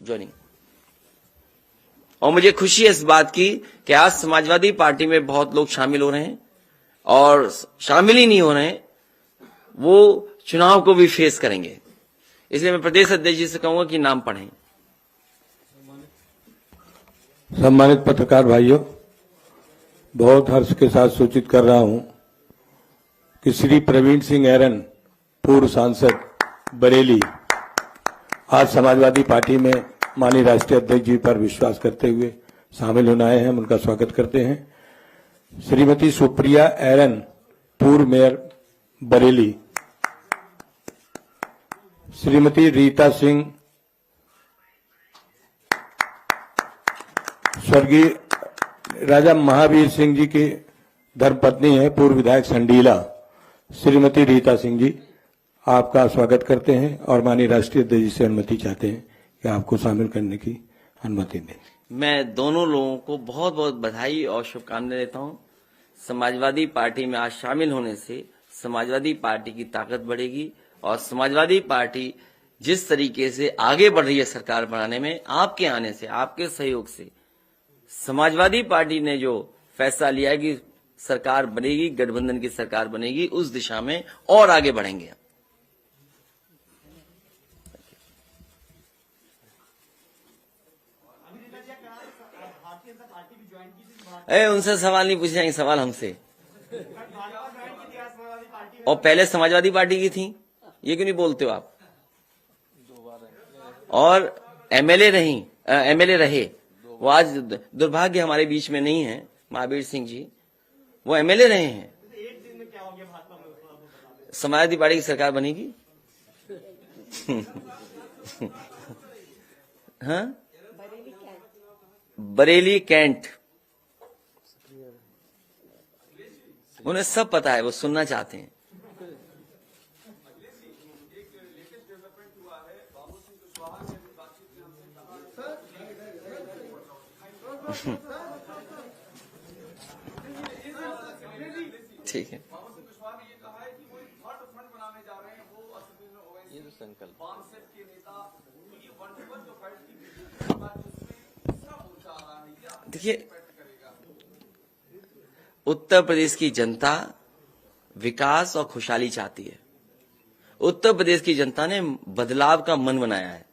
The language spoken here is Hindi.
ज्वाइनिंग। और मुझे खुशी है इस बात की कि आज समाजवादी पार्टी में बहुत लोग शामिल हो रहे हैं, और शामिल ही नहीं हो रहे हैं, वो चुनाव को भी फेस करेंगे। इसलिए मैं प्रदेश अध्यक्ष जी से कहूंगा कि नाम पढ़ें। सम्मानित पत्रकार भाइयों, बहुत हर्ष के साथ सूचित कर रहा हूं कि श्री प्रवीण सिंह ऐरन, पूर्व सांसद बरेली, आज समाजवादी पार्टी में माननीय राष्ट्रीय अध्यक्ष जी पर विश्वास करते हुए शामिल होने आए हैं। हम उनका स्वागत करते हैं। श्रीमती सुप्रिया ऐरन, पूर्व मेयर बरेली, श्रीमती रीता सिंह, स्वर्गीय राजा महावीर सिंह जी की धर्मपत्नी है, पूर्व विधायक संडीला, श्रीमती रीता सिंह जी, आपका स्वागत करते हैं और माननीय राष्ट्रीय अध्यक्ष जी से अनुमति चाहते हैं कि आपको शामिल करने की अनुमति दें। मैं दोनों लोगों को बहुत बहुत बधाई और शुभकामनाएं देता हूं। समाजवादी पार्टी में आज शामिल होने से समाजवादी पार्टी की ताकत बढ़ेगी, और समाजवादी पार्टी जिस तरीके से आगे बढ़ रही है सरकार बनाने में, आपके आने से, आपके सहयोग से, समाजवादी पार्टी ने जो फैसला लिया है कि सरकार बनेगी, गठबंधन की सरकार बनेगी, उस दिशा में और आगे बढ़ेंगे। उनसे सवाल नहीं पूछे जाएंगे, सवाल हमसे। और पहले समाजवादी पार्टी की थी, ये क्यों नहीं बोलते हो आप? और एमएलए रहे, वो आज दुर्भाग्य हमारे बीच में नहीं है, महावीर सिंह जी, वो एमएलए रहे हैं। समाजवादी पार्टी की सरकार बनेगी। हाँ, बरेली कैंट, उन्हें सब पता है, वो सुनना चाहते हैं। ठीक है, ये तो संकल्प। देखिए, उत्तर प्रदेश की जनता विकास और खुशहाली चाहती है। उत्तर प्रदेश की जनता ने बदलाव का मन बनाया है।